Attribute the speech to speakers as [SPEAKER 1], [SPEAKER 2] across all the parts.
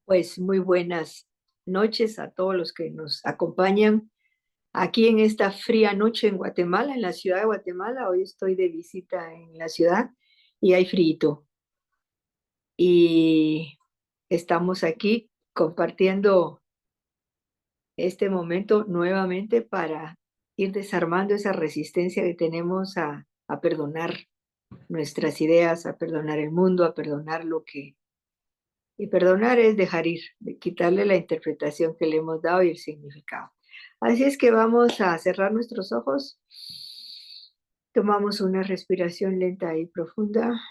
[SPEAKER 1] Pues muy buenas noches a todos los que nos acompañan aquí en esta fría noche en Guatemala, en la ciudad de Guatemala. Hoy estoy de visita en la ciudad y hay frío. Y estamos aquí compartiendo este momento nuevamente para ir desarmando esa resistencia que tenemos a perdonar nuestras ideas, a perdonar el mundo, a perdonar lo que... Y perdonar es dejar ir, de quitarle la interpretación que le hemos dado y el significado. Así es que vamos a cerrar nuestros ojos. Tomamos una respiración lenta y profunda,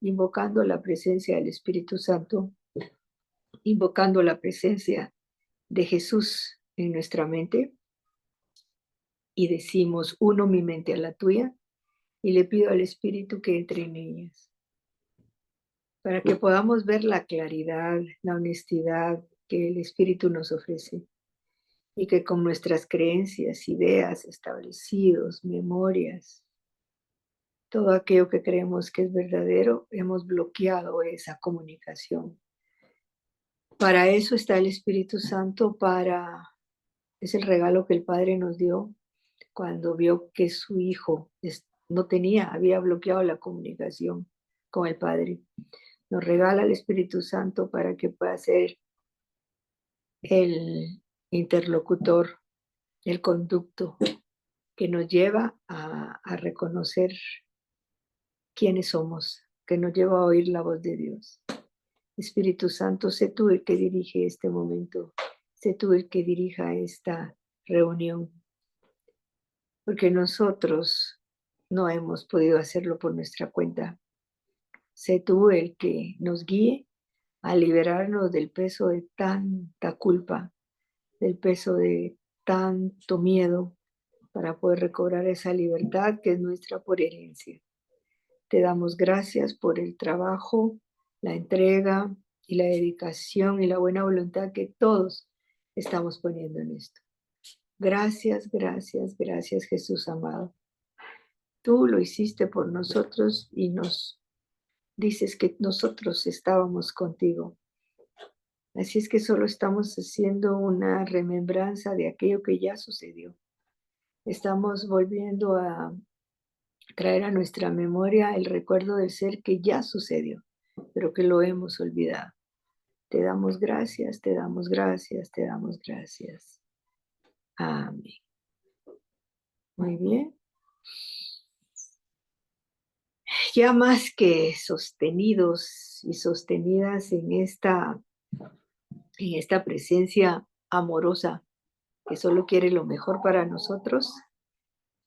[SPEAKER 1] invocando la presencia del Espíritu Santo, invocando la presencia de Jesús en nuestra mente y decimos, uno mi mente a la tuya y le pido al Espíritu que entre en ellas, para que podamos ver la claridad, la honestidad que el Espíritu nos ofrece y que con nuestras creencias, ideas, establecidos, memorias, todo aquello que creemos que es verdadero, hemos bloqueado esa comunicación. Para eso está el Espíritu Santo, es el regalo que el Padre nos dio cuando vio que su Hijo no había bloqueado la comunicación con el Padre. Nos regala el Espíritu Santo para que pueda ser el interlocutor, el conducto que nos lleva a reconocer quiénes somos, que nos lleva a oír la voz de Dios. Espíritu Santo, sé tú el que dirige este momento, sé tú el que dirija esta reunión, porque nosotros no hemos podido hacerlo por nuestra cuenta. Sé tú el que nos guíe a liberarnos del peso de tanta culpa, del peso de tanto miedo, para poder recobrar esa libertad que es nuestra por herencia. Te damos gracias por el trabajo, la entrega y la dedicación y la buena voluntad que todos estamos poniendo en esto. Gracias, gracias, gracias, Jesús amado. Tú lo hiciste por nosotros y nos dices que nosotros estábamos contigo. Así es que solo estamos haciendo una remembranza de aquello que ya sucedió. Estamos volviendo a traer a nuestra memoria el recuerdo del ser que ya sucedió, pero que lo hemos olvidado. Te damos gracias, te damos gracias, te damos gracias. Amén. Muy bien. Ya más que sostenidos y sostenidas en esta presencia amorosa que solo quiere lo mejor para nosotros,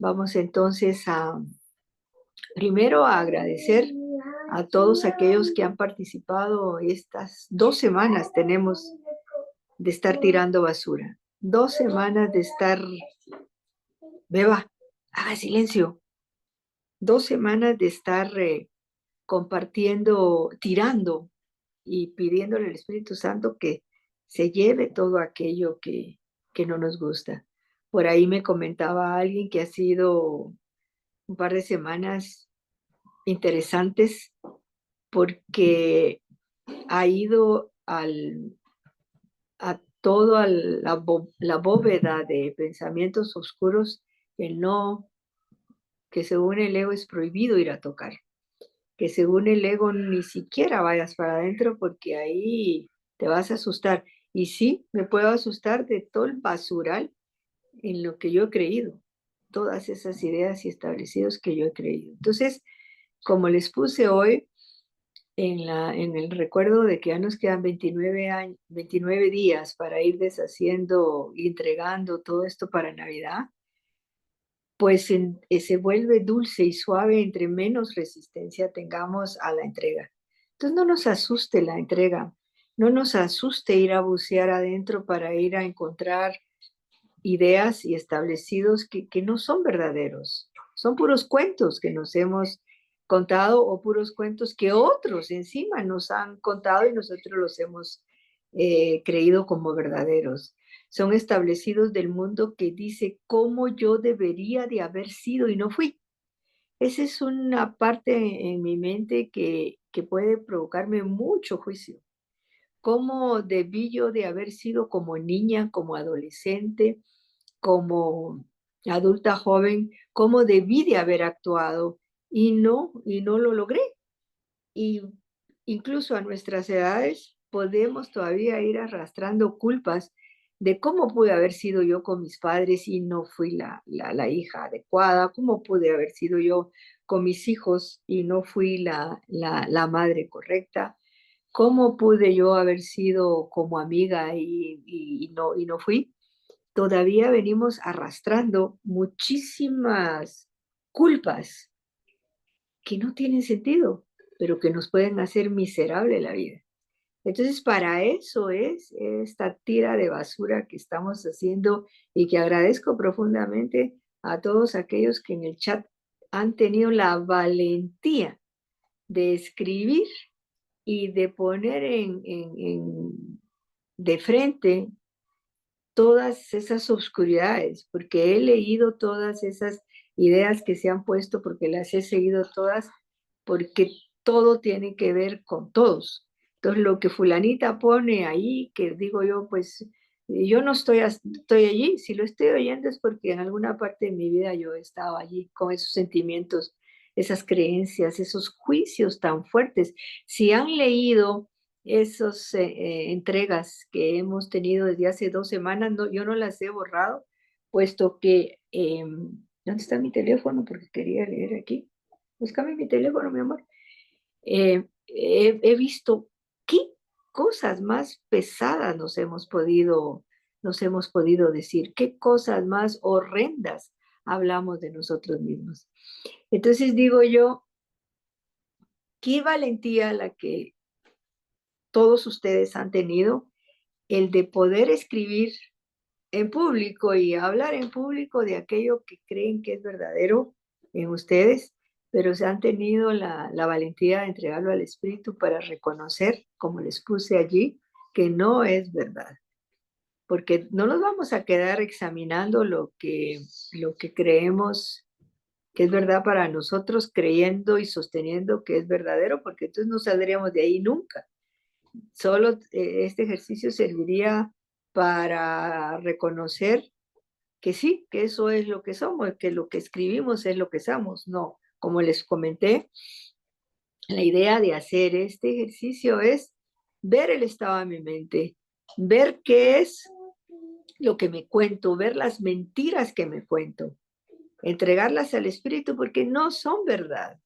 [SPEAKER 1] vamos entonces primero a agradecer a todos aquellos que han participado estas 2 semanas tenemos de estar tirando basura. 2 semanas de estar, beba, haga silencio. 2 semanas de estar compartiendo, tirando y pidiéndole al Espíritu Santo que se lleve todo aquello que no nos gusta. Por ahí me comentaba alguien que ha sido un par de semanas interesantes porque ha ido a toda la bóveda de pensamientos oscuros que no, que según el ego es prohibido ir a tocar, que según el ego ni siquiera vayas para adentro porque ahí te vas a asustar. Y sí, me puedo asustar de todo el basural en lo que yo he creído, todas esas ideas y establecidos que yo he creído. Entonces, como les puse hoy, en el recuerdo de que ya nos quedan 29 días para ir deshaciendo y entregando todo esto para Navidad, pues se vuelve dulce y suave entre menos resistencia tengamos a la entrega. Entonces no nos asuste la entrega, no nos asuste ir a bucear adentro para ir a encontrar ideas y establecidos que no son verdaderos, son puros cuentos que nos hemos contado o puros cuentos que otros encima nos han contado y nosotros los hemos creído como verdaderos. Son establecidos del mundo que dice cómo yo debería de haber sido y no fui. Esa es una parte en mi mente que puede provocarme mucho juicio, cómo debí yo de haber sido como niña, como adolescente, como adulta joven, cómo debí de haber actuado y no lo logré. Y incluso a nuestras edades podemos todavía ir arrastrando culpas de cómo pude haber sido yo con mis padres y no fui la hija adecuada, cómo pude haber sido yo con mis hijos y no fui la madre correcta, cómo pude yo haber sido como amiga y no fui. Todavía venimos arrastrando muchísimas culpas que no tienen sentido, pero que nos pueden hacer miserable la vida. Entonces, para eso es esta tira de basura que estamos haciendo y que agradezco profundamente a todos aquellos que en el chat han tenido la valentía de escribir y de poner de frente todas esas oscuridades, porque he leído todas esas ideas que se han puesto, porque las he seguido todas, porque todo tiene que ver con todos. Entonces, lo que fulanita pone ahí, que digo yo, pues yo no estoy allí, si lo estoy oyendo es porque en alguna parte de mi vida yo he estado allí con esos sentimientos, esas creencias, esos juicios tan fuertes. Si han leído esas entregas que hemos tenido desde hace 2 semanas, no, yo no las he borrado, puesto que, ¿dónde está mi teléfono? Porque quería leer aquí. Búscame mi teléfono, mi amor. He visto qué cosas más pesadas nos hemos podido decir, qué cosas más horrendas hablamos de nosotros mismos. Entonces digo yo, qué valentía la que todos ustedes han tenido, el de poder escribir en público y hablar en público de aquello que creen que es verdadero en ustedes, pero se han tenido la valentía de entregarlo al Espíritu para reconocer, como les puse allí, que no es verdad. Porque no nos vamos a quedar examinando lo que creemos que es verdad para nosotros, creyendo y sosteniendo que es verdadero, porque entonces no saldríamos de ahí nunca. Solo este ejercicio serviría para reconocer que sí, que eso es lo que somos, que lo que escribimos es lo que somos. No, como les comenté, la idea de hacer este ejercicio es ver el estado de mi mente, ver qué es lo que me cuento, ver las mentiras que me cuento, entregarlas al Espíritu porque no son verdad.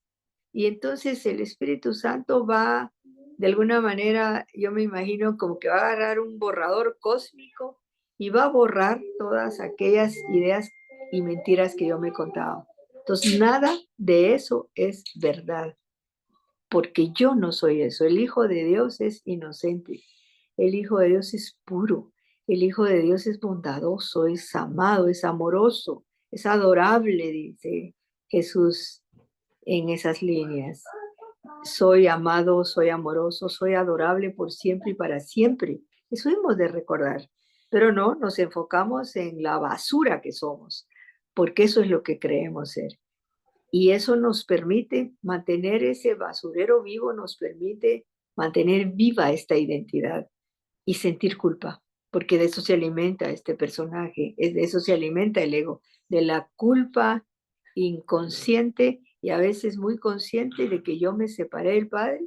[SPEAKER 1] Y entonces el Espíritu Santo va, de alguna manera, yo me imagino como que va a agarrar un borrador cósmico y va a borrar todas aquellas ideas y mentiras que yo me he contado. Entonces, nada de eso es verdad, porque yo no soy eso. El Hijo de Dios es inocente. El Hijo de Dios es puro. El Hijo de Dios es bondadoso, es amado, es amoroso, es adorable, dice Jesús en esas líneas. Soy amado, soy amoroso, soy adorable por siempre y para siempre. Eso hemos de recordar. Pero no, nos enfocamos en la basura que somos, porque eso es lo que creemos ser. Y eso nos permite mantener ese basurero vivo, nos permite mantener viva esta identidad y sentir culpa, porque de eso se alimenta este personaje, de eso se alimenta el ego, de la culpa inconsciente y a veces muy consciente de que yo me separé del Padre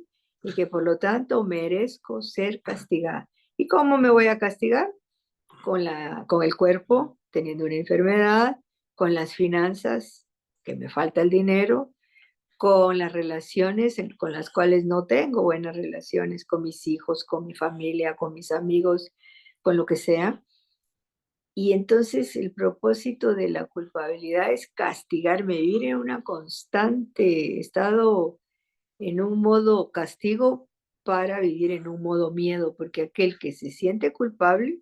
[SPEAKER 1] y que por lo tanto merezco ser castigada. ¿Y cómo me voy a castigar? Con el cuerpo, teniendo una enfermedad, con las finanzas, que me falta el dinero, con las relaciones con las cuales no tengo buenas relaciones, con mis hijos, con mi familia, con mis amigos, con lo que sea. Y entonces el propósito de la culpabilidad es castigarme, vivir en una constante estado, en un modo castigo para vivir en un modo miedo, porque aquel que se siente culpable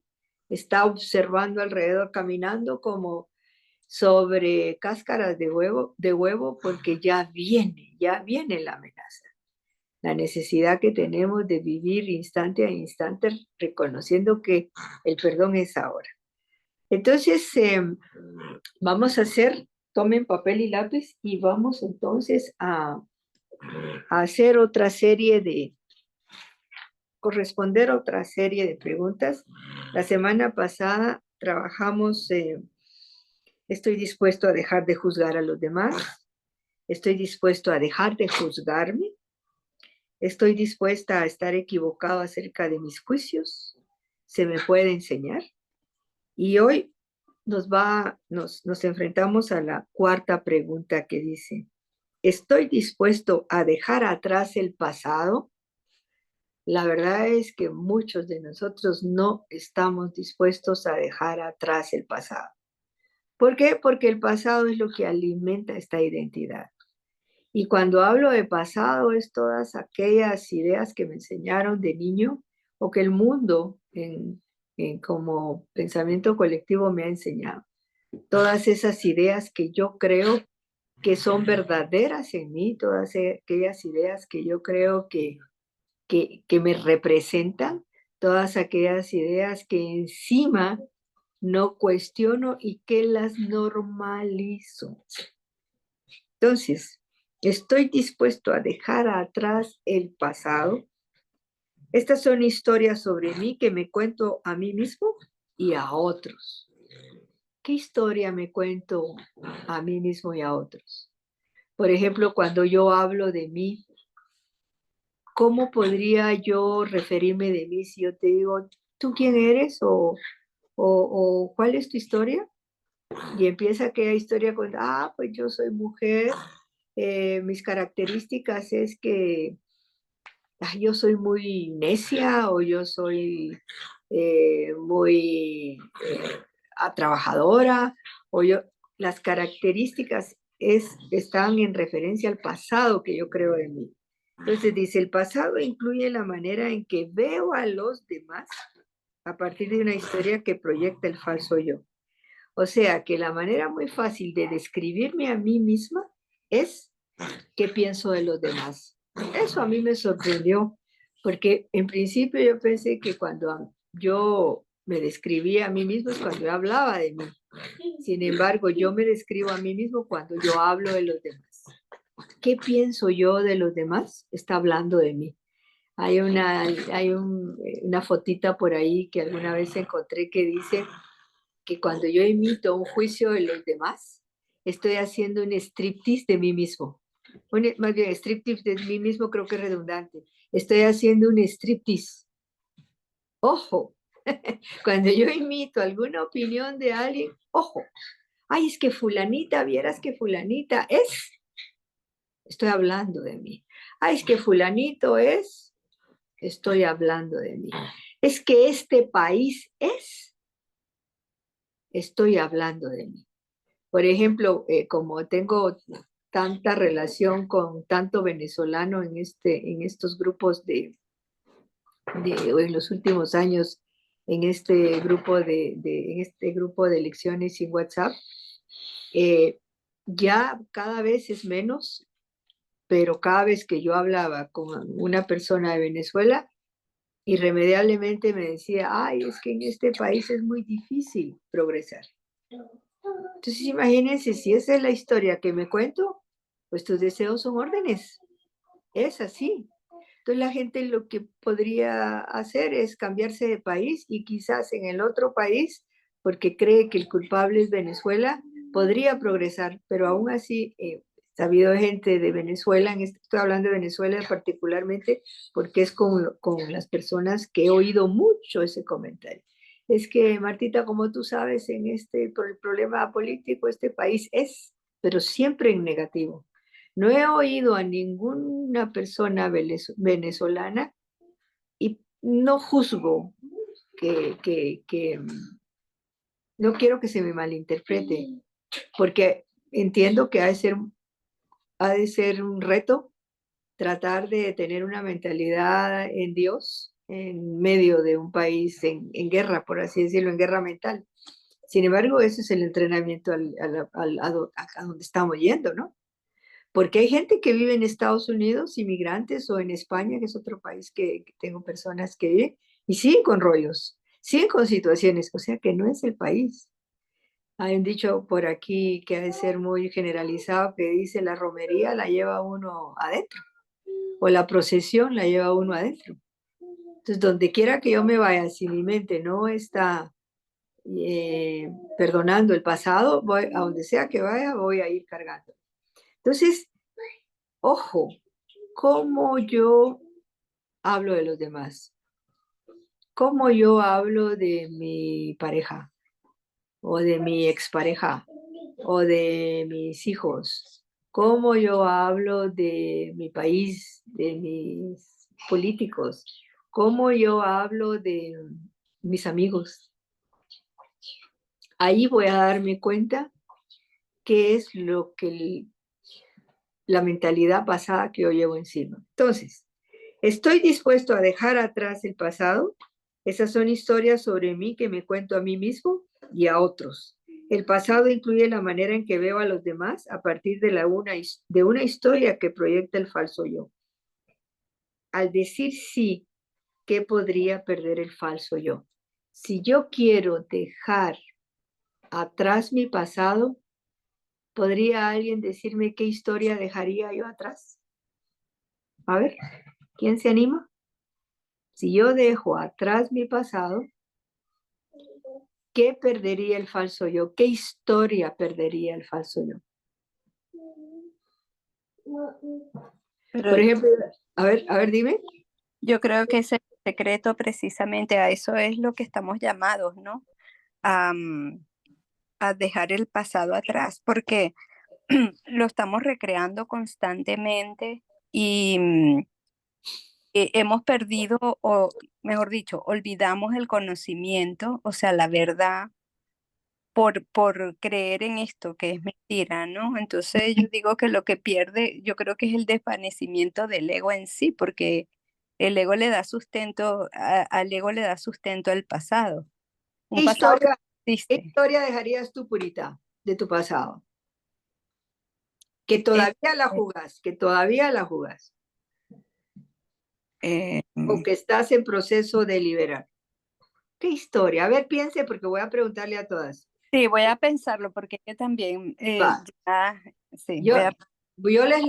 [SPEAKER 1] está observando alrededor, caminando como sobre cáscaras de huevo, porque ya viene la amenaza. La necesidad que tenemos de vivir instante a instante, reconociendo que el perdón es ahora. Entonces, vamos a hacer, tomen papel y lápiz y vamos entonces a hacer otra serie de corresponder a otra serie de preguntas. La semana pasada trabajamos, estoy dispuesto a dejar de juzgar a los demás, estoy dispuesto a dejar de juzgarme, estoy dispuesta a estar equivocado acerca de mis juicios, se me puede enseñar. Y hoy nos enfrentamos a la cuarta pregunta que dice, ¿estoy dispuesto a dejar atrás el pasado? La verdad es que muchos de nosotros no estamos dispuestos a dejar atrás el pasado. ¿Por qué? Porque el pasado es lo que alimenta esta identidad. Y cuando hablo de pasado es todas aquellas ideas que me enseñaron de niño o que el mundo como pensamiento colectivo me ha enseñado. Todas esas ideas que yo creo que son verdaderas en mí, todas aquellas ideas que yo creo que me representan, todas aquellas ideas que encima no cuestiono y que las normalizo. Entonces, estoy dispuesto a dejar atrás el pasado. Estas son historias sobre mí que me cuento a mí mismo y a otros. ¿Qué historia me cuento a mí mismo y a otros? Por ejemplo, cuando yo hablo de mí, ¿cómo podría yo referirme de mí si yo te digo, ¿tú quién eres? O ¿cuál es tu historia? Y empieza aquella historia con, pues yo soy mujer, mis características es que yo soy muy necia o yo soy muy trabajadora o las características están en referencia al pasado que yo creo de mí. Entonces dice, el pasado incluye la manera en que veo a los demás a partir de una historia que proyecta el falso yo. O sea que la manera muy fácil de describirme a mí misma es qué pienso de los demás. Eso a mí me sorprendió, porque en principio yo pensé que cuando yo me describía a mí mismo es cuando yo hablaba de mí. Sin embargo, yo me describo a mí mismo cuando yo hablo de los demás. ¿Qué pienso yo de los demás? Está hablando de mí. Hay una fotita por ahí que alguna vez encontré que dice que cuando yo emito un juicio de los demás, estoy haciendo un striptease de mí mismo. Más bien, striptease de mí mismo creo que es redundante. Estoy haciendo un striptease. Ojo, cuando yo imito alguna opinión de alguien, ojo, ay, es que fulanita, vieras que fulanita es. Estoy hablando de mí. Ay, es que fulanito es. Estoy hablando de mí. Es que este país es. Estoy hablando de mí. Por ejemplo, como tengo tanta relación con tanto venezolano en estos grupos en los últimos años, en este grupo de elecciones en WhatsApp, ya cada vez es menos, pero cada vez que yo hablaba con una persona de Venezuela, irremediablemente me decía, ay, es que en este país es muy difícil progresar. Entonces, imagínense, si esa es la historia que me cuento, pues tus deseos son órdenes. Es así. Entonces, la gente lo que podría hacer es cambiarse de país y quizás en el otro país, porque cree que el culpable es Venezuela, podría progresar, pero aún así, ha habido gente de Venezuela, estoy hablando de Venezuela particularmente, porque es con las personas que he oído mucho ese comentario. Es que, Martita, como tú sabes, por el problema político, este país es, pero siempre en negativo. No he oído a ninguna persona venezolana y no juzgo no quiero que se me malinterprete, porque entiendo que ha de ser un reto tratar de tener una mentalidad en Dios en medio de un país en guerra, por así decirlo, en guerra mental. Sin embargo, ese es el entrenamiento a donde estamos yendo, ¿no? Porque hay gente que vive en Estados Unidos, inmigrantes, o en España, que es otro país que tengo personas que viven, y siguen con rollos, siguen con situaciones, o sea que no es el país. Hay un dicho por aquí que ha de ser muy generalizado que dice la romería la lleva uno adentro, o la procesión la lleva uno adentro. Entonces, donde quiera que yo me vaya, si mi mente no está perdonando el pasado, voy, a donde sea que vaya, voy a ir cargando. Entonces, ojo, cómo yo hablo de los demás, cómo yo hablo de mi pareja, o de mi expareja, o de mis hijos, cómo yo hablo de mi país, de mis políticos, cómo yo hablo de mis amigos. Ahí voy a darme cuenta qué es lo que la mentalidad pasada que yo llevo encima. Entonces, ¿estoy dispuesto a dejar atrás el pasado? Esas son historias sobre mí que me cuento a mí mismo y a otros. El pasado incluye la manera en que veo a los demás a partir de una historia que proyecta el falso yo. Al decir sí, ¿qué podría perder el falso yo? Si yo quiero dejar atrás mi pasado, ¿podría alguien decirme qué historia dejaría yo atrás? A ver, ¿quién se anima? Si yo dejo atrás mi pasado, ¿qué perdería el falso yo? ¿Qué historia perdería el falso yo? Por
[SPEAKER 2] Pero
[SPEAKER 1] ejemplo, a ver, dime.
[SPEAKER 2] yo creo que ese secreto precisamente a eso es lo que estamos llamados, ¿no? A, a dejar el pasado atrás, porque lo estamos recreando constantemente y hemos perdido, o mejor dicho, olvidamos el conocimiento, o sea, la verdad, por creer en esto que es mentira, ¿no? Entonces yo digo que lo que pierde, yo creo que es el desvanecimiento del ego en sí, porque el ego le da sustento, al ego le da sustento al pasado,
[SPEAKER 1] ¿Qué
[SPEAKER 2] un pasado que
[SPEAKER 1] historia,
[SPEAKER 2] no
[SPEAKER 1] qué
[SPEAKER 2] existe.
[SPEAKER 1] historia dejarías tú, Purita, de tu pasado? Que todavía la
[SPEAKER 2] Este,
[SPEAKER 1] jugas, que todavía la jugas,
[SPEAKER 2] eh,
[SPEAKER 1] o que estás en proceso de liberar. ¿Qué historia? A ver, piense, porque voy a preguntarle a todas.
[SPEAKER 2] sí, voy a pensarlo porque yo también,
[SPEAKER 1] Va,
[SPEAKER 2] ya, sí,
[SPEAKER 1] yo, yo les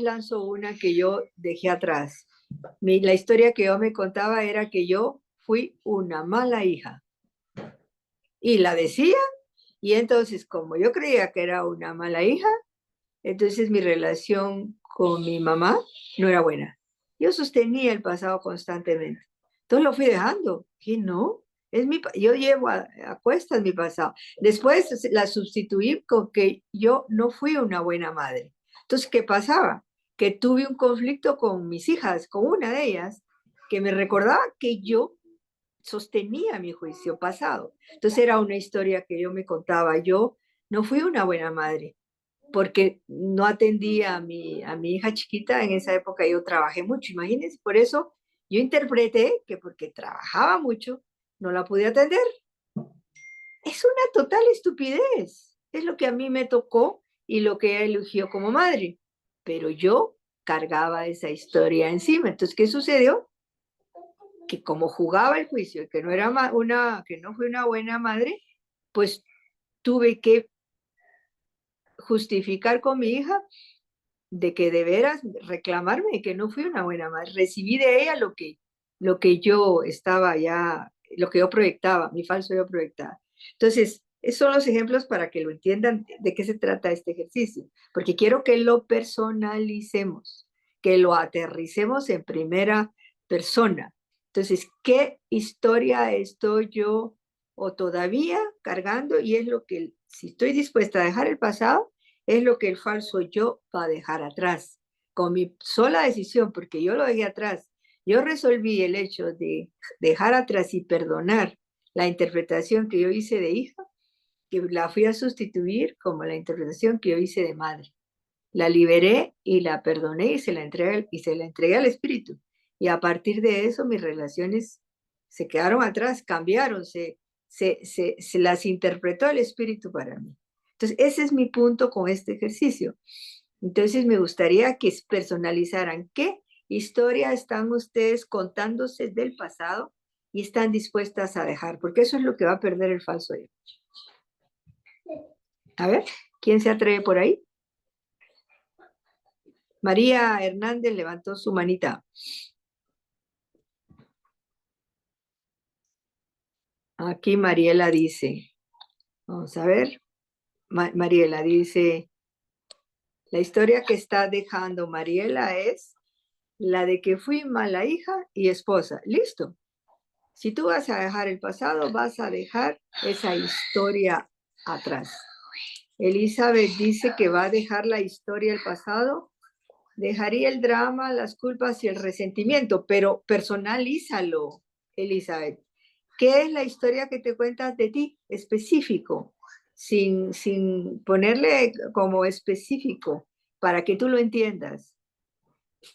[SPEAKER 1] lanzo una que yo dejé atrás. La historia que yo me contaba era que yo fui una mala hija y la decía, y entonces como yo creía que era una mala hija, entonces mi relación con mi mamá no era buena. Yo sostenía el pasado constantemente. Entonces lo fui dejando. Y no, yo llevo a cuestas mi pasado. Después la sustituí con que yo no fui una buena madre. Entonces, ¿qué pasaba? Que tuve un conflicto con mis hijas, con una de ellas, que me recordaba que yo sostenía mi juicio pasado. Entonces era una historia que yo me contaba. Yo no fui una buena madre porque no atendía a mi hija chiquita. En esa época yo trabajé mucho, imagínense. Por eso yo interpreté que porque trabajaba mucho, no la pude atender. Es una total estupidez. Es lo que a mí me tocó y lo que ella eligió como madre. Pero yo cargaba esa historia encima. Entonces, ¿qué sucedió? Que como jugaba el juicio y que no era que no fue una buena madre, pues tuve que justificar con mi hija de que de veras reclamarme de que no fui una buena madre. Recibí de ella lo que yo estaba ya, lo que yo proyectaba, mi falso yo proyectaba. Entonces, esos son los ejemplos para que lo entiendan de qué se trata este ejercicio, porque quiero que lo personalicemos, que lo aterricemos en primera persona. Entonces, ¿qué historia estoy yo o todavía cargando? Y es lo que, si estoy dispuesta a dejar el pasado, es lo que el falso yo va a dejar atrás. Con mi sola decisión, porque yo lo dejé atrás, yo resolví el hecho de dejar atrás y perdonar la interpretación que yo hice de hija, que la fui a sustituir como la interpretación que yo hice de madre. La liberé y la perdoné y se la entregué al espíritu. Y a partir de eso mis relaciones se quedaron atrás, cambiaron, se las interpretó el espíritu para mí. Entonces, ese es mi punto con este ejercicio. Entonces, me gustaría que personalizaran qué historia están ustedes contándose del pasado y están dispuestas a dejar, porque eso es lo que va a perder el falso yo. A ver, ¿quién se atreve por ahí? María Hernández levantó su manita. Aquí Mariela dice, vamos a ver, Mariela dice, la historia que está dejando Mariela es la de que fui mala hija y esposa. Listo. Si tú vas a dejar el pasado, vas a dejar esa historia atrás. Elizabeth dice que va a dejar la historia del pasado, dejaría el drama, las culpas y el resentimiento, pero personalízalo, Elizabeth. ¿Qué es la historia que te cuentas de ti? Específico, sin ponerle como específico, para que tú lo entiendas.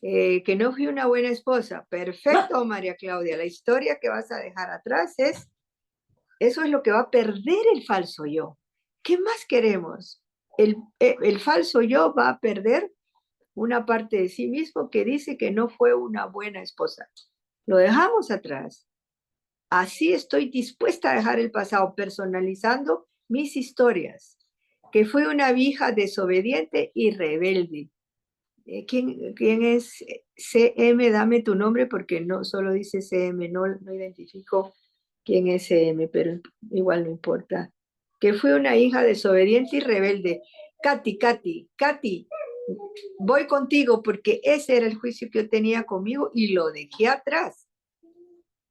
[SPEAKER 1] Que no fui una buena esposa. Perfecto, María Claudia. La historia que vas a dejar atrás es, eso es lo que va a perder el falso yo. ¿Qué más queremos? El falso yo va a perder una parte de sí mismo que dice que no fue una buena esposa. Lo dejamos atrás. Así estoy dispuesta a dejar el pasado, personalizando mis historias, que fui una hija desobediente y rebelde. ¿Quién es CM? Dame tu nombre porque no solo dice CM, no identifico quién es CM, pero igual no importa. Que fui una hija desobediente y rebelde. Katy, voy contigo porque ese era el juicio que yo tenía conmigo y lo dejé atrás.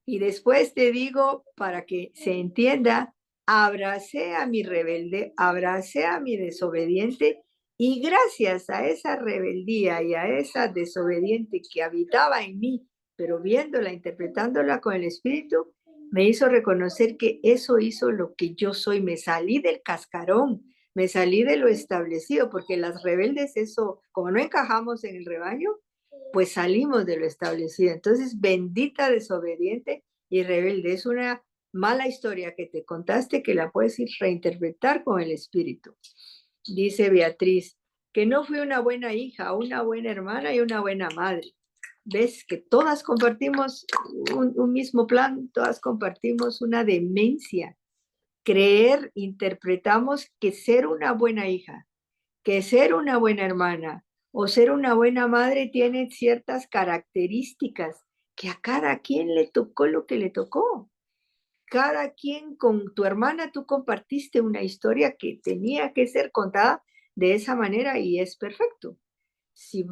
[SPEAKER 1] Y después te digo, para que se entienda, abracé a mi rebelde, abracé a mi desobediente y gracias a esa rebeldía y a esa desobediente que habitaba en mí, pero viéndola, interpretándola con el espíritu, me hizo reconocer que eso hizo lo que yo soy. Me salí del cascarón, me salí de lo establecido, porque las rebeldes, eso, como no encajamos en el rebaño, pues salimos de lo establecido. Entonces, bendita desobediente y rebelde. Es una mala historia que te contaste que la puedes ir reinterpretar con el espíritu. Dice Beatriz, que no fui una buena hija, una buena hermana y una buena madre. ¿Ves que todas compartimos un mismo plan? Todas compartimos una demencia. Creer, interpretamos que ser una buena hija, que ser una buena hermana o ser una buena madre tiene ciertas características que a cada quien le tocó lo que le tocó. Cada quien con tu hermana tú compartiste una historia que tenía que ser contada de esa manera y es perfecto. Si,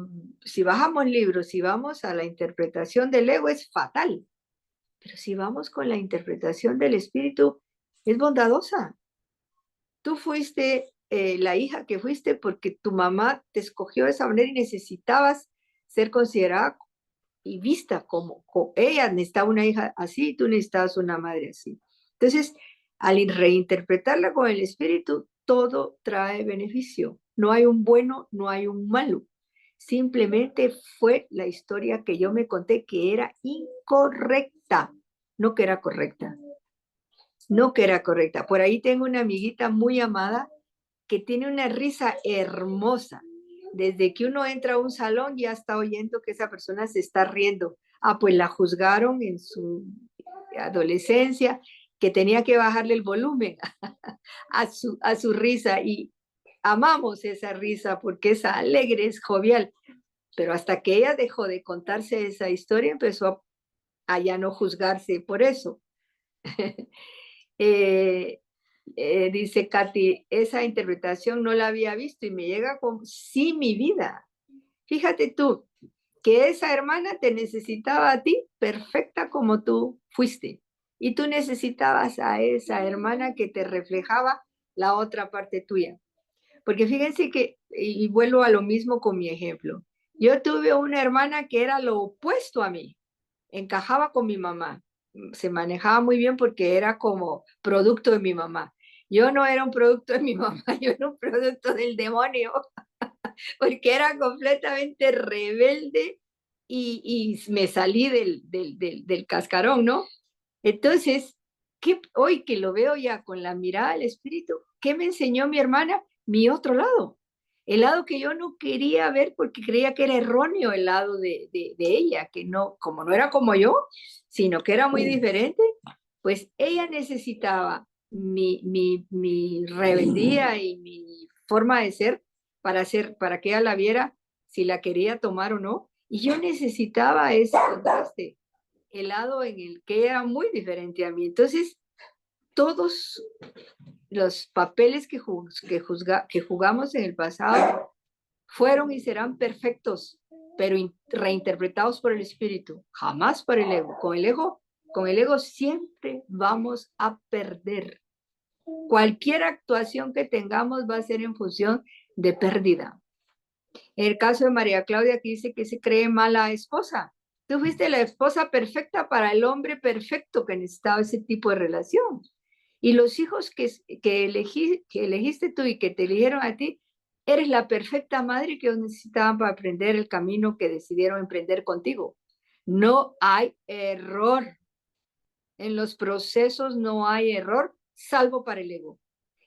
[SPEAKER 1] si bajamos libros, si vamos a la interpretación del ego es fatal, pero si vamos con la interpretación del espíritu es bondadosa. Tú fuiste la hija que fuiste porque tu mamá te escogió de esa manera y necesitabas ser considerada y vista como ella necesitaba una hija así, tú necesitabas una madre así. Entonces, al reinterpretarla con el espíritu, todo trae beneficio. No hay un bueno, no hay un malo. Simplemente fue la historia que yo me conté que era incorrecta, no que era correcta. No que era correcta. Por ahí tengo una amiguita muy amada que tiene una risa hermosa. Desde que uno entra a un salón ya está oyendo que esa persona se está riendo. Ah, pues la juzgaron en su adolescencia, que tenía que bajarle el volumen a su risa y amamos esa risa porque es alegre, es jovial. Pero hasta que ella dejó de contarse esa historia, empezó a ya no juzgarse por eso. Eh, dice Katy, esa interpretación no la había visto y me llega con, sí, mi vida. Fíjate tú, que esa hermana te necesitaba a ti perfecta como tú fuiste. Y tú necesitabas a esa hermana que te reflejaba la otra parte tuya. Porque fíjense que, y vuelvo a lo mismo con mi ejemplo, yo tuve una hermana que era lo opuesto a mí, encajaba con mi mamá, se manejaba muy bien porque era como producto de mi mamá. Yo no era un producto de mi mamá, yo era un producto del demonio, porque era completamente rebelde y me salí del cascarón, ¿no? Entonces, hoy que lo veo ya con la mirada del espíritu, ¿qué me enseñó mi hermana? Mi otro lado, el lado que yo no quería ver porque creía que era erróneo el lado de ella, que no, como no era como yo, sino que era muy diferente, pues ella necesitaba mi rebeldía y mi forma de ser, para que ella la viera si la quería tomar o no. Y yo necesitaba ese contraste, el lado en el que era muy diferente a mí. Entonces, todos los papeles que jugamos en el pasado fueron y serán perfectos, pero reinterpretados por el espíritu, jamás por el ego. Con el ego siempre vamos a perder. Cualquier actuación que tengamos va a ser en función de pérdida. En el caso de María Claudia, que dice que se cree mala esposa. Tú fuiste la esposa perfecta para el hombre perfecto que necesitaba ese tipo de relación. Y los hijos que elegiste tú y que te eligieron a ti, eres la perfecta madre que ellos necesitaban para aprender el camino que decidieron emprender contigo. No hay error. En los procesos no hay error, salvo para el ego.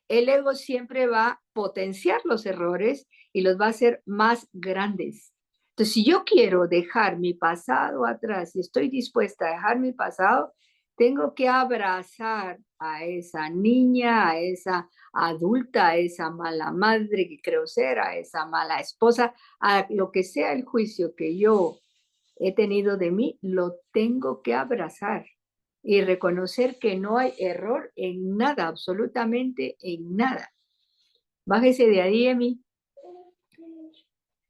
[SPEAKER 1] El ego siempre va a potenciar los errores y los va a hacer más grandes. Entonces, si yo quiero dejar mi pasado atrás y estoy dispuesta a dejar mi pasado, tengo que abrazar a esa niña, a esa adulta, a esa mala madre que creo ser, a esa mala esposa, a lo que sea el juicio que yo he tenido de mí, lo tengo que abrazar y reconocer que no hay error en nada, absolutamente en nada. Bájese de ahí, Emi.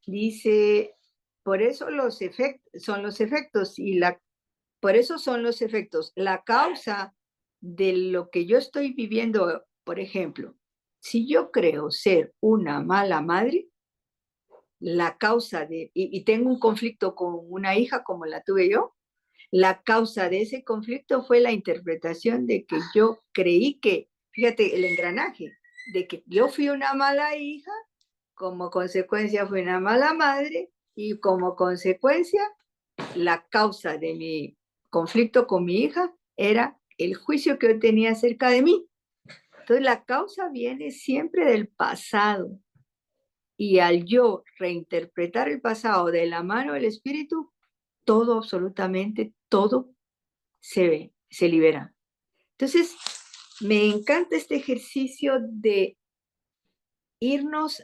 [SPEAKER 1] Dice, por eso los efectos son los efectos por eso son los efectos. La causa de lo que yo estoy viviendo, por ejemplo, si yo creo ser una mala madre, la causa y tengo un conflicto con una hija como la tuve yo, la causa de ese conflicto fue la interpretación de que yo creí que, fíjate, el engranaje, de que yo fui una mala hija, como consecuencia fui una mala madre y como consecuencia la causa de mi conflicto con mi hija era el juicio que yo tenía acerca de mí. Entonces la causa viene siempre del pasado y al yo reinterpretar el pasado de la mano del espíritu, todo, absolutamente todo se libera. Entonces, me encanta este ejercicio de irnos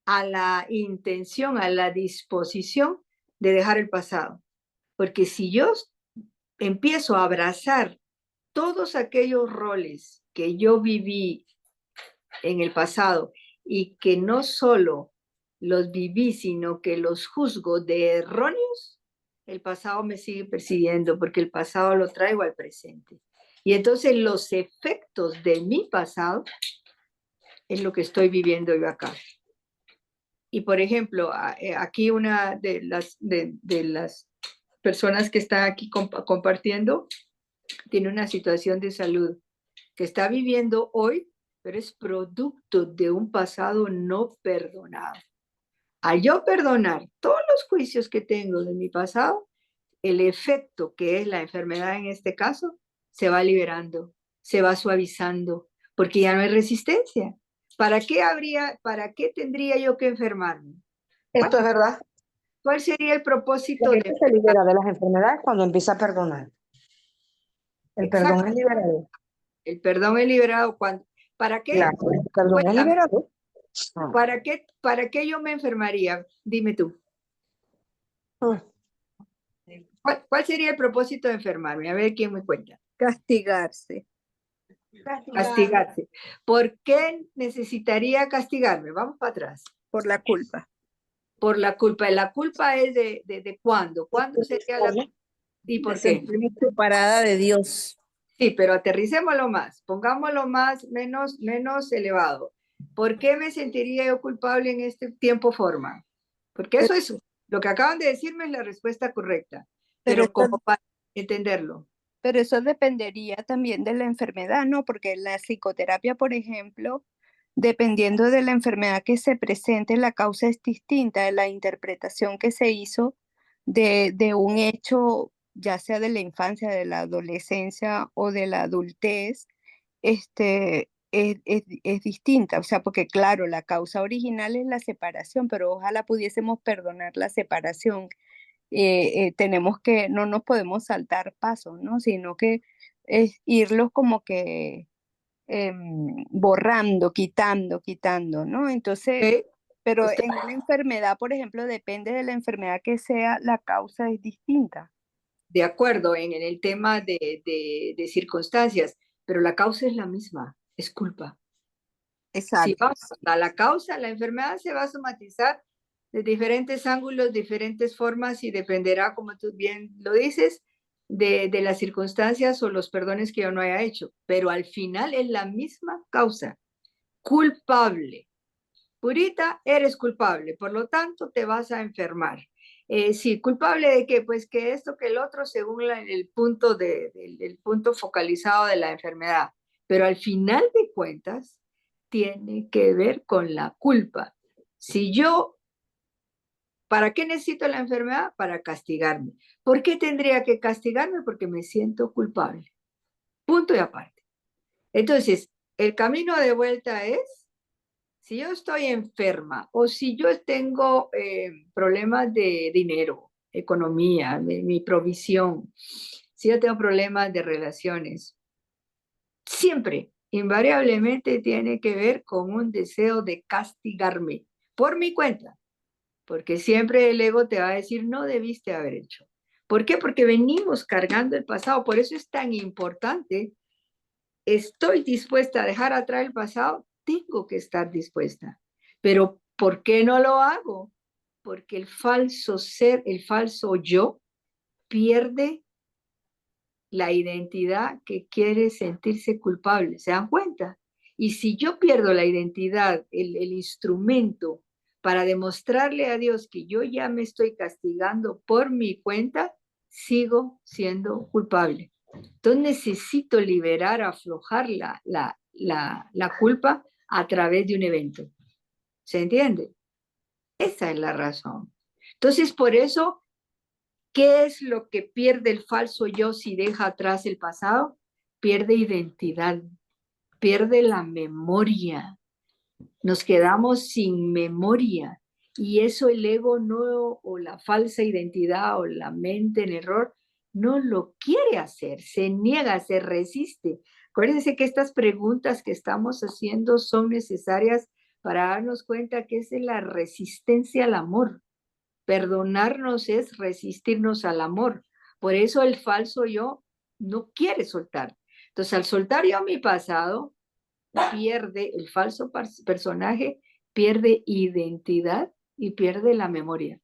[SPEAKER 1] a la intención, a la disposición de dejar el pasado. Porque si yo empiezo a abrazar todos aquellos roles que yo viví en el pasado y que no solo los viví, sino que los juzgo de erróneos, el pasado me sigue persiguiendo porque el pasado lo traigo al presente. Y entonces los efectos de mi pasado es lo que estoy viviendo yo acá. Y por ejemplo, aquí una de las personas que está aquí compartiendo tiene una situación de salud que está viviendo hoy, pero es producto de un pasado no perdonado. Al yo perdonar todos los juicios que tengo de mi pasado, el efecto que es la enfermedad en este caso se va liberando, se va suavizando, porque ya no hay resistencia. ¿Para qué tendría yo que enfermarme?
[SPEAKER 3] Esto es verdad.
[SPEAKER 1] ¿Cuál sería el
[SPEAKER 3] La
[SPEAKER 1] propósito
[SPEAKER 3] gente
[SPEAKER 1] de...
[SPEAKER 3] se libera de las enfermedades cuando empieza a perdonar. El
[SPEAKER 1] Exacto,
[SPEAKER 3] perdón es liberador.
[SPEAKER 1] el perdón es liberado cuando... ¿Para qué?
[SPEAKER 3] Claro, el perdón es
[SPEAKER 1] Cuéntame,
[SPEAKER 3] liberador.
[SPEAKER 1] ¿para qué yo me enfermaría? Dime tú. ¿Cuál sería el propósito de enfermarme? A ver quién me cuenta.
[SPEAKER 2] Castigarse.
[SPEAKER 1] Castigarse. ¿Por qué necesitaría castigarme? Vamos para atrás.
[SPEAKER 2] Por la culpa.
[SPEAKER 1] Por la culpa. ¿La culpa es de cuándo? ¿Cuándo sería la culpa? ¿Y por qué?
[SPEAKER 4] Sentirme separada de Dios.
[SPEAKER 1] Sí, pero aterricémoslo más, pongámoslo menos elevado. ¿Por qué me sentiría yo culpable en este tiempo-forma? Porque eso es, lo que acaban de decirme es la respuesta correcta, pero como para entenderlo.
[SPEAKER 2] Pero eso dependería también de la enfermedad, ¿no? Porque en la psicoterapia, por ejemplo, dependiendo de la enfermedad que se presente, la causa es distinta de la interpretación que se hizo de un hecho, ya sea de la infancia, de la adolescencia o de la adultez, es distinta. O sea, porque claro, la causa original es la separación, pero ojalá pudiésemos perdonar la separación. Tenemos que, no nos podemos saltar pasos, ¿no? Sino que es irlos como que borrando, quitando, ¿no? Entonces,
[SPEAKER 1] ¿Okay?
[SPEAKER 2] pero en una enfermedad, por ejemplo, depende de la enfermedad que sea, la causa es distinta.
[SPEAKER 1] De acuerdo, en el tema de circunstancias, pero la causa es la misma, es culpa. Si
[SPEAKER 2] Exacto.
[SPEAKER 1] vamos a la causa, la enfermedad se va a somatizar de diferentes ángulos, diferentes formas y dependerá, como tú bien lo dices, de las circunstancias o los perdones que yo no haya hecho. Pero al final es la misma causa. Culpable. Purita, eres culpable, por lo tanto te vas a enfermar. Sí, culpable de que, pues que esto, que el otro, según el punto el punto focalizado de la enfermedad. Pero al final de cuentas, tiene que ver con la culpa. Si yo, ¿para qué necesito la enfermedad? Para castigarme. ¿Por qué tendría que castigarme? Porque me siento culpable. Punto y aparte. Entonces, el camino de vuelta es, si yo estoy enferma o si yo tengo problemas de dinero, economía, de mi provisión, si yo tengo problemas de relaciones, siempre, invariablemente tiene que ver con un deseo de castigarme por mi cuenta, porque siempre el ego te va a decir, no debiste haber hecho. ¿Por qué? Porque venimos cargando el pasado, por eso es tan importante. Estoy dispuesta a dejar atrás el pasado, tengo que estar dispuesta. Pero ¿por qué no lo hago? Porque el falso ser, el falso yo, pierde la identidad que quiere sentirse culpable. ¿Se dan cuenta? Y si yo pierdo la identidad, el instrumento para demostrarle a Dios que yo ya me estoy castigando por mi cuenta, sigo siendo culpable. Entonces necesito liberar, aflojar la culpa a través de un evento. ¿Se entiende? Esa es la razón. Entonces, por eso, ¿qué es lo que pierde el falso yo si deja atrás el pasado? Pierde identidad, pierde la memoria. Nos quedamos sin memoria. Y eso el ego no, o la falsa identidad, o la mente en error, no lo quiere hacer, se niega, se resiste. Acuérdense que estas preguntas que estamos haciendo son necesarias para darnos cuenta que es la resistencia al amor. Perdonarnos es resistirnos al amor. Por eso el falso yo no quiere soltar. Entonces, al soltar yo mi pasado, pierde el falso personaje, pierde identidad y pierde la memoria.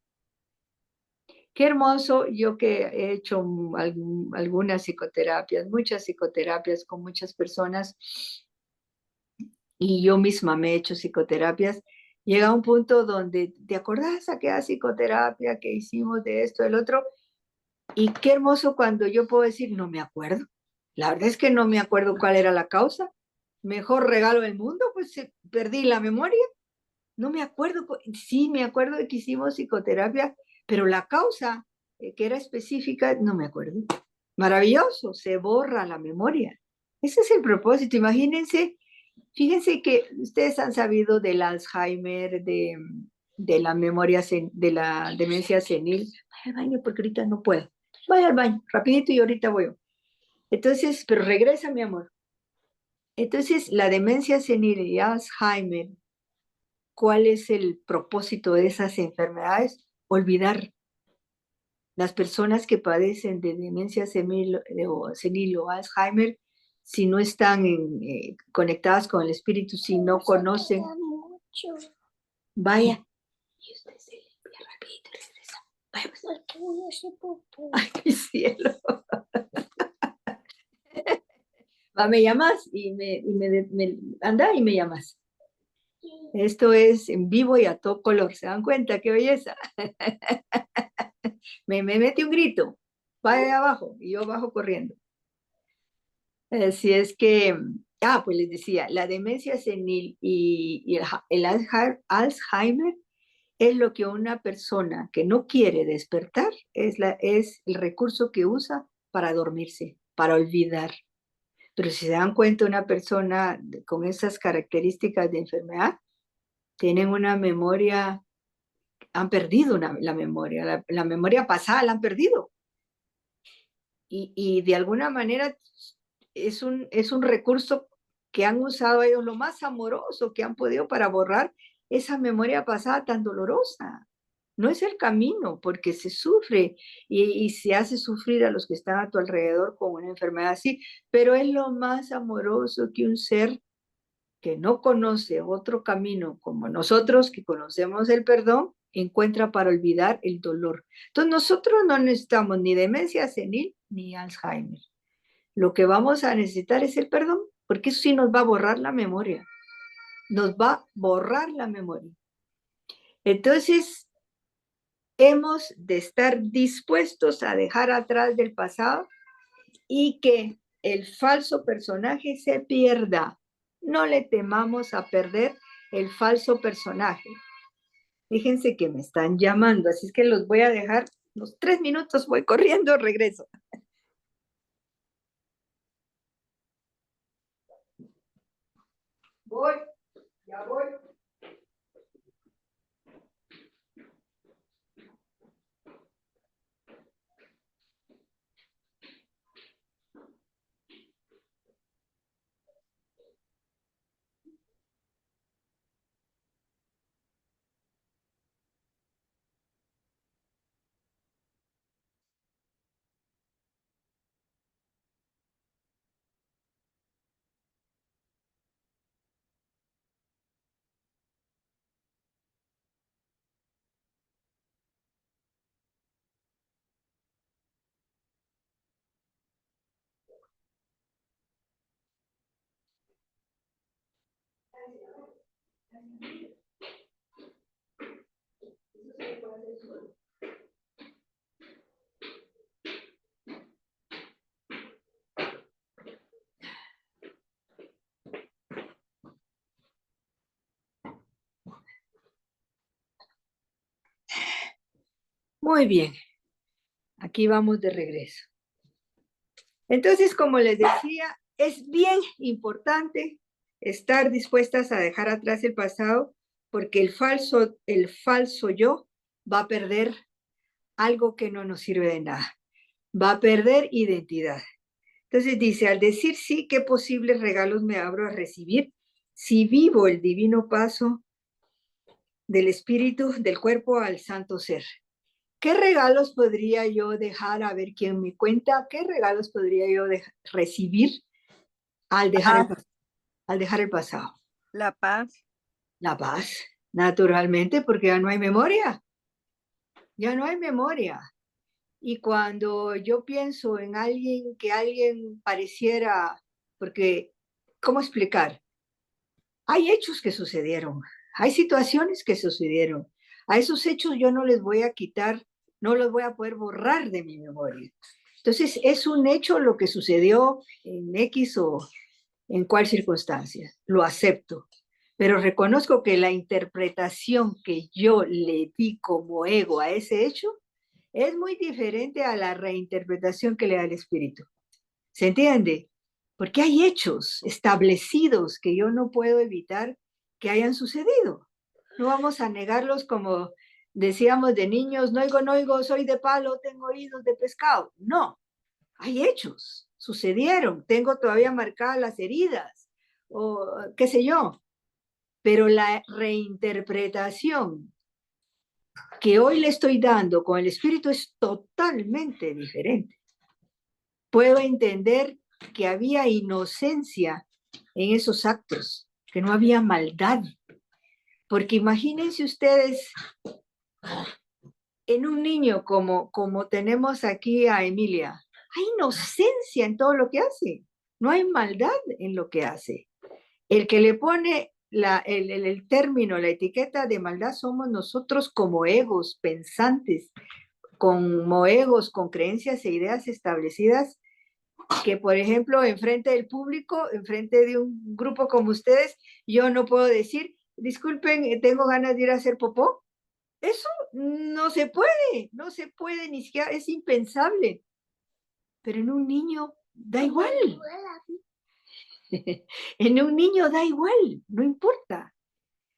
[SPEAKER 1] Qué hermoso, yo que he hecho algunas psicoterapias, muchas psicoterapias con muchas personas y yo misma me he hecho psicoterapias, llega un punto donde te acordás aquella psicoterapia que hicimos de esto, del otro, y qué hermoso cuando yo puedo decir, no me acuerdo. La verdad es que no me acuerdo cuál era la causa. Mejor regalo del mundo, pues perdí la memoria. No me acuerdo, sí me acuerdo de que hicimos psicoterapia, pero la causa que era específica, no me acuerdo. Maravilloso, se borra la memoria. Ese es el propósito. Imagínense, fíjense que ustedes han sabido del Alzheimer, de la memoria, de la demencia senil. Vaya al baño porque ahorita no puedo. Vaya al baño, rapidito y ahorita voy. Entonces, pero regresa, mi amor. Entonces, la demencia senil y Alzheimer, ¿cuál es el propósito de esas enfermedades? Olvidar. Las personas que padecen de demencia senil o Alzheimer, si no están conectadas con el espíritu, si no conocen, vaya. Y usted se limpia rapidito y regresa. Vaya, pues. Ay, mi cielo. Va, me llamas y anda y me llamas. Esto es en vivo y a todo color. ¿Se dan cuenta? ¡Qué belleza! me mete un grito. Vaya abajo y yo bajo corriendo. Así es que, pues les decía, la demencia senil y el Alzheimer es lo que una persona que no quiere despertar es el recurso que usa para dormirse, para olvidar. Pero si se dan cuenta, una persona con esas características de enfermedad tienen una memoria, han perdido la memoria, la memoria pasada la han perdido. Y de alguna manera es un recurso que han usado ellos lo más amoroso que han podido para borrar esa memoria pasada tan dolorosa. No es el camino, porque se sufre y se hace sufrir a los que están a tu alrededor con una enfermedad así, pero es lo más amoroso que un ser que no conoce otro camino como nosotros, que conocemos el perdón, encuentra para olvidar el dolor. Entonces nosotros no necesitamos ni demencia senil ni Alzheimer. Lo que vamos a necesitar es el perdón, porque eso sí nos va a borrar la memoria. Nos va a borrar la memoria. Entonces, hemos de estar dispuestos a dejar atrás del pasado y que el falso personaje se pierda. No le temamos a perder el falso personaje. Fíjense que me están llamando, así es que los voy a dejar unos 3 minutos, voy corriendo, regreso. Voy, ya voy. Muy bien, aquí vamos de regreso. Entonces, como les decía, es bien importante estar dispuestas a dejar atrás el pasado, porque el falso yo va a perder algo que no nos sirve de nada. Va a perder identidad. Entonces dice, al decir sí, ¿qué posibles regalos me abro a recibir si vivo el divino paso del espíritu, del cuerpo al santo ser? ¿Qué regalos podría yo dejar a ver quién me cuenta? ¿Qué regalos podría yo recibir al dejar el pasado?
[SPEAKER 2] La paz.
[SPEAKER 1] La paz, naturalmente, porque ya no hay memoria. Ya no hay memoria. Y cuando yo pienso en alguien que alguien pareciera, porque, ¿cómo explicar? Hay hechos que sucedieron, hay situaciones que sucedieron. A esos hechos yo no les voy a quitar, no los voy a poder borrar de mi memoria. Entonces, es un hecho lo que sucedió en X o en cuál circunstancia. Lo acepto. Pero reconozco que la interpretación que yo le di como ego a ese hecho es muy diferente a la reinterpretación que le da el espíritu. ¿Se entiende? Porque hay hechos establecidos que yo no puedo evitar que hayan sucedido. No vamos a negarlos como decíamos de niños, no oigo, no oigo, soy de palo, tengo oídos de pescado. No, hay hechos, sucedieron, tengo todavía marcadas las heridas, o qué sé yo, pero la reinterpretación que hoy le estoy dando con el espíritu es totalmente diferente. Puedo entender que había inocencia en esos actos, que no había maldad. Porque imagínense ustedes en un niño como tenemos aquí a Emilia, hay inocencia en todo lo que hace, no hay maldad en lo que hace. El que le pone el término, la etiqueta de maldad somos nosotros como egos pensantes, como egos con creencias e ideas establecidas que, por ejemplo, enfrente del público, enfrente de un grupo como ustedes, yo no puedo decir, disculpen, tengo ganas de ir a hacer popó. Eso no se puede, ni siquiera, es impensable. Pero en un niño da igual. En un niño da igual, no importa.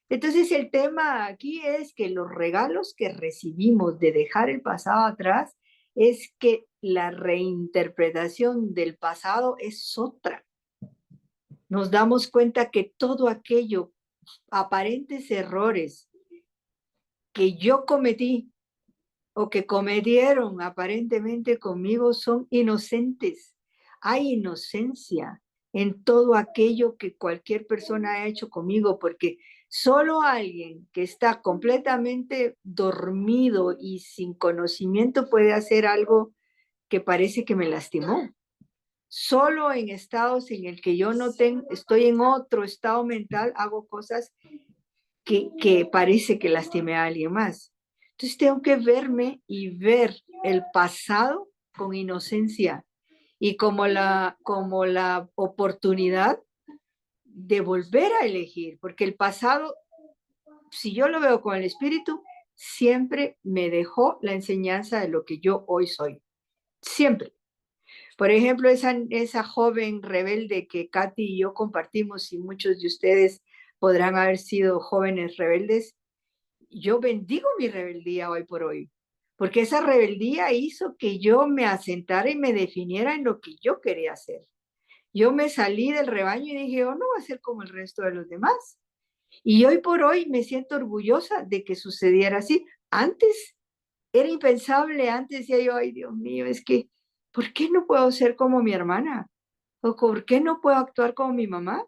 [SPEAKER 1] Entonces el tema aquí es que los regalos que recibimos de dejar el pasado atrás es que la reinterpretación del pasado es otra. Nos damos cuenta que todo aquello, aparentes errores que yo cometí o que cometieron aparentemente conmigo son inocentes. Hay inocencia en todo aquello que cualquier persona ha hecho conmigo, porque solo alguien que está completamente dormido y sin conocimiento puede hacer algo que parece que me lastimó. Solo en estados en el que yo no tengo, estoy en otro estado mental, hago cosas que parece que lastimé a alguien más. Entonces tengo que verme y ver el pasado con inocencia y como la oportunidad de volver a elegir, porque el pasado, si yo lo veo con el espíritu, siempre me dejó la enseñanza de lo que yo hoy soy. Siempre. Por ejemplo, esa joven rebelde que Katy y yo compartimos, y muchos de ustedes podrán haber sido jóvenes rebeldes, yo bendigo mi rebeldía hoy por hoy, porque esa rebeldía hizo que yo me asentara y me definiera en lo que yo quería hacer. Yo me salí del rebaño y dije, yo no voy a ser como el resto de los demás. Y hoy por hoy me siento orgullosa de que sucediera así. Antes era impensable, antes decía yo, ay Dios mío, es que, ¿por qué no puedo ser como mi hermana? ¿O por qué no puedo actuar como mi mamá?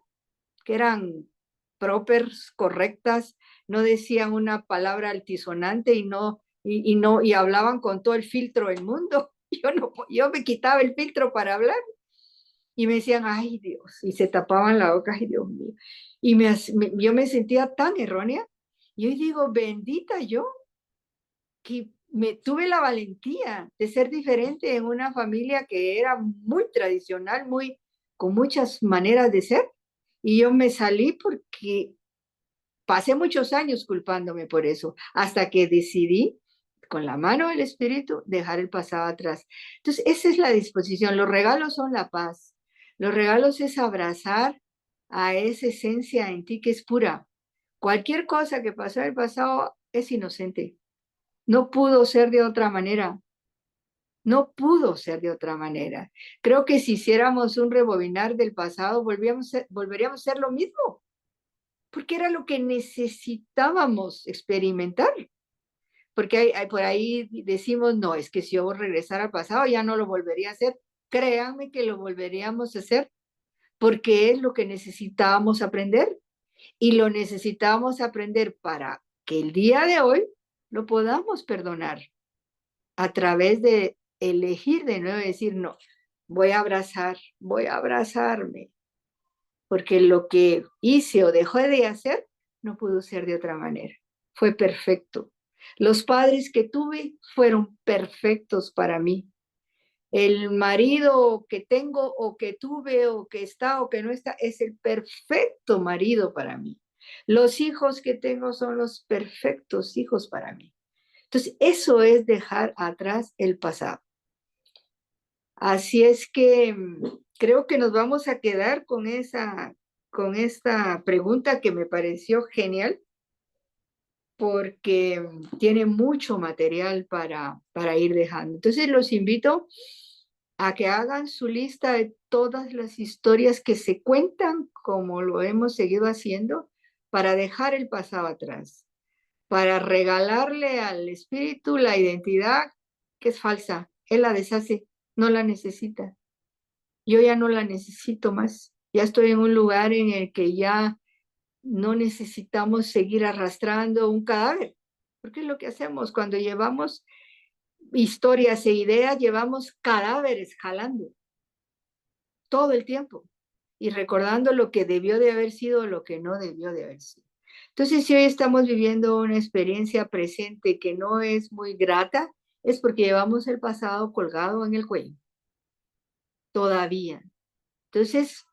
[SPEAKER 1] Que eran propers, correctas, no decían una palabra altisonante y hablaban con todo el filtro del mundo. Yo me quitaba el filtro para hablar y me decían, ay Dios, y se tapaban la boca, ay Dios mío. Y yo me sentía tan errónea. Y hoy digo, bendita yo, que me tuve la valentía de ser diferente en una familia que era muy tradicional, con muchas maneras de ser. Y yo me salí porque pasé muchos años culpándome por eso, hasta que decidí, con la mano del Espíritu, dejar el pasado atrás. Entonces, esa es la disposición. Los regalos son la paz. Los regalos es abrazar a esa esencia en ti que es pura. Cualquier cosa que pasó en el pasado es inocente. No pudo ser de otra manera. No pudo ser de otra manera. Creo que si hiciéramos un rebobinar del pasado, volveríamos a ser lo mismo, porque era lo que necesitábamos experimentar. Porque por ahí decimos, no, es que si yo regresara al pasado ya no lo volvería a hacer. Créanme que lo volveríamos a hacer, porque es lo que necesitábamos aprender. Y lo necesitábamos aprender para que el día de hoy lo podamos perdonar a través de elegir de nuevo y decir, no, voy a abrazarme, porque lo que hice o dejé de hacer no pudo ser de otra manera. Fue perfecto. Los padres que tuve fueron perfectos para mí. El marido que tengo o que tuve o que está o que no está es el perfecto marido para mí. Los hijos que tengo son los perfectos hijos para mí. Entonces, eso es dejar atrás el pasado. Así es que creo que nos vamos a quedar con esta pregunta que me pareció genial, porque tiene mucho material para ir dejando. Entonces los invito a que hagan su lista de todas las historias que se cuentan, como lo hemos seguido haciendo, para dejar el pasado atrás, para regalarle al espíritu la identidad que es falsa. Él la deshace, no la necesita. Yo ya no la necesito más. Ya estoy en un lugar en el que ya no necesitamos seguir arrastrando un cadáver, porque es lo que hacemos cuando llevamos historias e ideas, llevamos cadáveres jalando todo el tiempo y recordando lo que debió de haber sido, lo que no debió de haber sido. Entonces, si hoy estamos viviendo una experiencia presente que no es muy grata, es porque llevamos el pasado colgado en el cuello. Todavía. Entonces,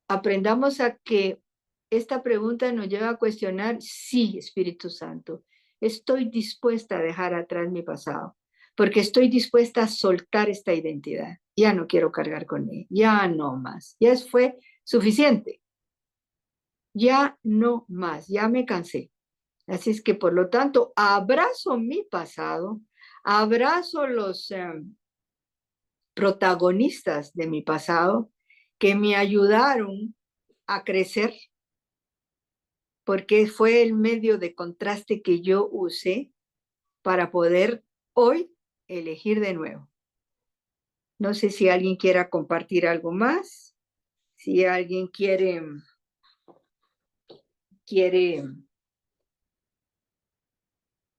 [SPEAKER 1] aprendamos a que esta pregunta nos lleva a cuestionar, sí, Espíritu Santo, estoy dispuesta a dejar atrás mi pasado, porque estoy dispuesta a soltar esta identidad. Ya no quiero cargar con ella, ya no más, ya fue suficiente, ya no más, ya me cansé. Así es que, por lo tanto, abrazo mi pasado, abrazo los protagonistas de mi pasado que me ayudaron a crecer, porque fue el medio de contraste que yo usé para poder hoy elegir de nuevo. No sé si alguien quiera compartir algo más, si alguien quiere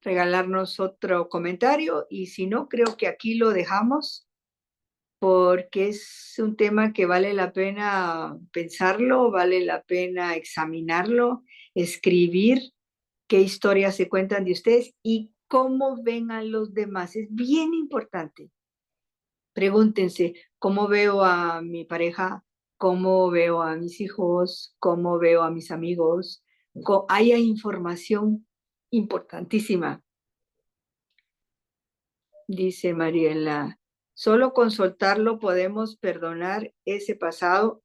[SPEAKER 1] regalarnos otro comentario, y si no, creo que aquí lo dejamos porque es un tema que vale la pena pensarlo, vale la pena examinarlo, escribir qué historias se cuentan de ustedes y cómo ven a los demás. Es bien importante. Pregúntense, ¿cómo veo a mi pareja? ¿Cómo veo a mis hijos? ¿Cómo veo a mis amigos? Hay información importantísima. Dice Mariela, solo con soltarlo podemos perdonar ese pasado.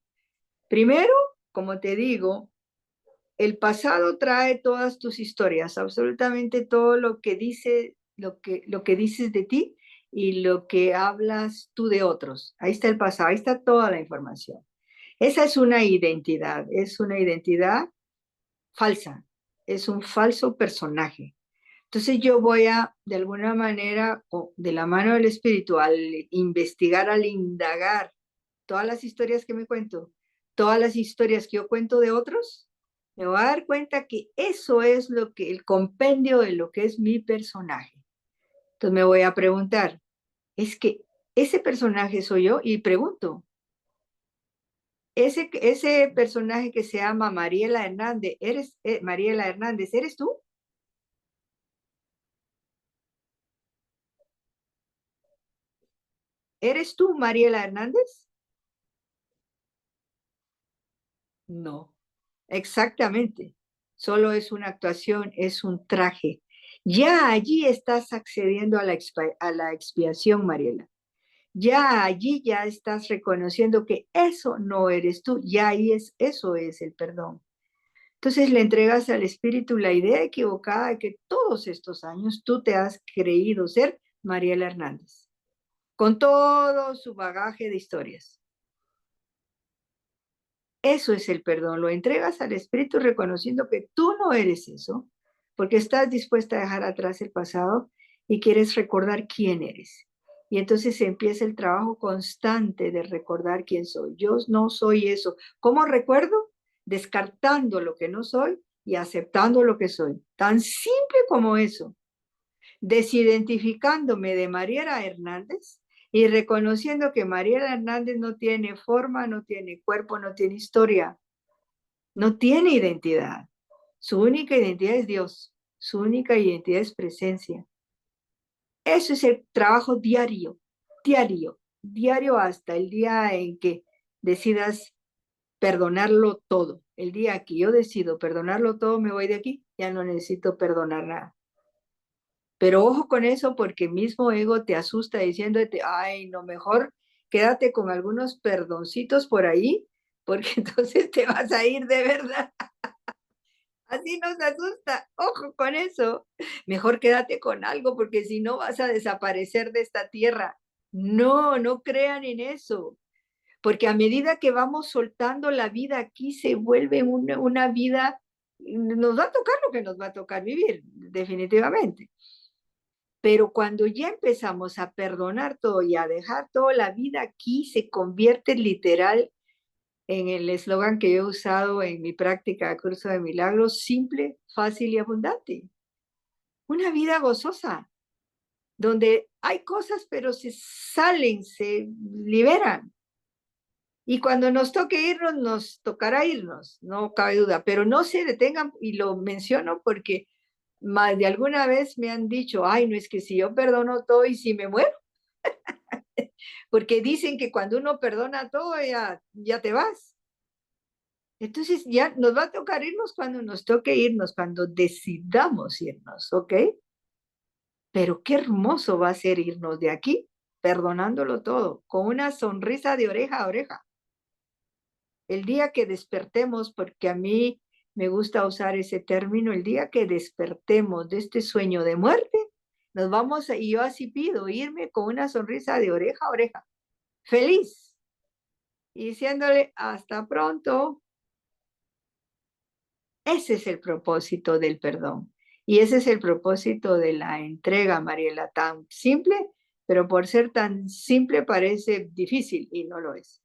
[SPEAKER 1] Primero, como te digo, el pasado trae todas tus historias, absolutamente todo lo que dice, lo que dices de ti y lo que hablas tú de otros. Ahí está el pasado, ahí está toda la información. Esa es una identidad falsa, es un falso personaje. Entonces yo voy a, de alguna manera, de la mano del espíritu, al investigar, al indagar todas las historias que me cuento, todas las historias que yo cuento de otros, me voy a dar cuenta que eso es lo que, el compendio de lo que es mi personaje. Entonces me voy a preguntar, ¿es que ese personaje soy yo? Y pregunto, ese personaje que se llama Mariela Hernández, Mariela Hernández, ¿eres tú? ¿Eres tú Mariela Hernández? No, exactamente. Solo es una actuación, es un traje. Ya allí estás accediendo a la expiación, Mariela. Ya allí ya estás reconociendo que eso no eres tú, ya ahí eso es el perdón. Entonces le entregas al espíritu la idea equivocada de que todos estos años tú te has creído ser Mariela Hernández, con todo su bagaje de historias. Eso es el perdón, lo entregas al espíritu reconociendo que tú no eres eso, porque estás dispuesta a dejar atrás el pasado y quieres recordar quién eres. Y entonces empieza el trabajo constante de recordar quién soy. Yo no soy eso. ¿Cómo recuerdo? Descartando lo que no soy y aceptando lo que soy. Tan simple como eso. Desidentificándome de Mariela Hernández y reconociendo que Mariela Hernández no tiene forma, no tiene cuerpo, no tiene historia, no tiene identidad. Su única identidad es Dios, su única identidad es presencia. Eso es el trabajo diario, diario, diario hasta el día en que decidas perdonarlo todo. El día que yo decido perdonarlo todo, me voy de aquí, ya no necesito perdonar nada. Pero ojo con eso porque el mismo ego te asusta diciéndote, ay, no, mejor quédate con algunos perdoncitos por ahí, porque entonces te vas a ir de verdad. Así nos asusta, ojo con eso. Mejor quédate con algo porque si no vas a desaparecer de esta tierra. No, no crean en eso, porque a medida que vamos soltando la vida aquí se vuelve una vida, nos va a tocar lo que nos va a tocar vivir, definitivamente. Pero cuando ya empezamos a perdonar todo y a dejar toda la vida aquí, se convierte literal en el eslogan que yo he usado en mi práctica de Curso de Milagros: simple, fácil y abundante. Una vida gozosa, donde hay cosas, pero se salen, se liberan. Y cuando nos toque irnos, nos tocará irnos, no cabe duda, pero no se detengan, y lo menciono porque más de alguna vez me han dicho, ay, no es que si yo perdono todo y si me muero, porque dicen que cuando uno perdona todo ya te vas. Entonces ya nos va a tocar irnos cuando nos toque irnos, cuando decidamos irnos, ¿ok? Pero qué hermoso va a ser irnos de aquí, perdonándolo todo, con una sonrisa de oreja a oreja. El día que despertemos, porque a mí me gusta usar ese término, el día que despertemos de este sueño de muerte, nos vamos, y yo así pido, irme con una sonrisa de oreja a oreja, feliz, y diciéndole hasta pronto. Ese es el propósito del perdón. Y ese es el propósito de la entrega, Mariela, tan simple, pero por ser tan simple parece difícil y no lo es.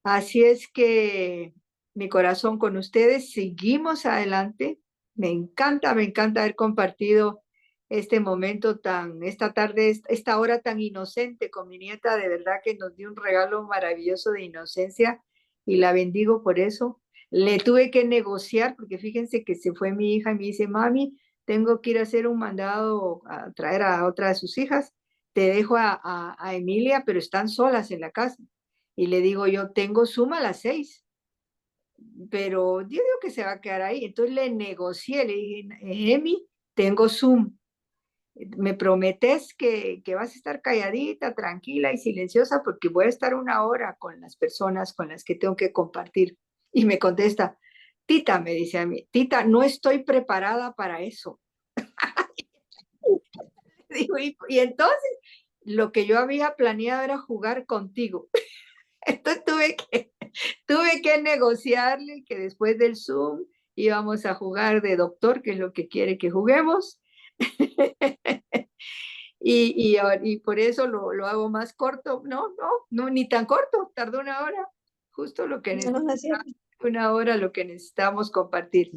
[SPEAKER 1] Así es que mi corazón con ustedes, seguimos adelante. Me encanta haber compartido este momento esta tarde, esta hora tan inocente con mi nieta. De verdad que nos dio un regalo maravilloso de inocencia y la bendigo por eso. Le tuve que negociar porque fíjense que se fue mi hija y me dice, mami, tengo que ir a hacer un mandado a traer a otra de sus hijas. Te dejo a Emilia, pero están solas en la casa. Y le digo yo, tengo Zoom a las 6, pero yo digo que se va a quedar ahí. Entonces le negocié, le dije, Emi, tengo Zoom. ¿Me prometes que vas a estar calladita, tranquila y silenciosa? Porque voy a estar 1 hora con las personas con las que tengo que compartir. Y me contesta, Tita, me dice a mí, Tita, no estoy preparada para eso. Digo, y entonces lo que yo había planeado era jugar contigo. Entonces tuve que negociarle que después del Zoom íbamos a jugar de doctor, que es lo que quiere que juguemos. y por eso lo hago más corto. No, ni tan corto, tardó 1 hora. Justo lo que necesitamos, 1 hora lo que necesitamos compartir.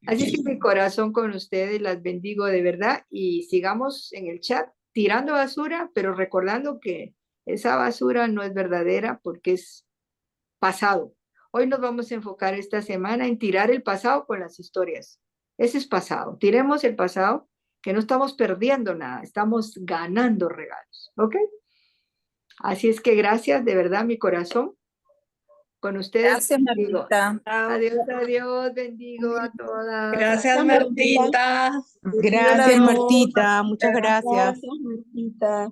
[SPEAKER 1] Así es que mi corazón con ustedes, las bendigo de verdad y sigamos en el chat tirando basura, pero recordando que esa basura no es verdadera porque es pasado. Hoy nos vamos a enfocar esta semana en tirar el pasado con las historias. Ese es pasado. Tiremos el pasado, que no estamos perdiendo nada, estamos ganando regalos. ¿Ok? Así es que gracias, de verdad, mi corazón. Con ustedes.
[SPEAKER 4] Gracias,
[SPEAKER 1] Digo,
[SPEAKER 4] Martita.
[SPEAKER 1] adiós, bendigo a todas.
[SPEAKER 5] Gracias, Martita.
[SPEAKER 3] Gracias, Martita. Muchas gracias.
[SPEAKER 2] Gracias, Martita.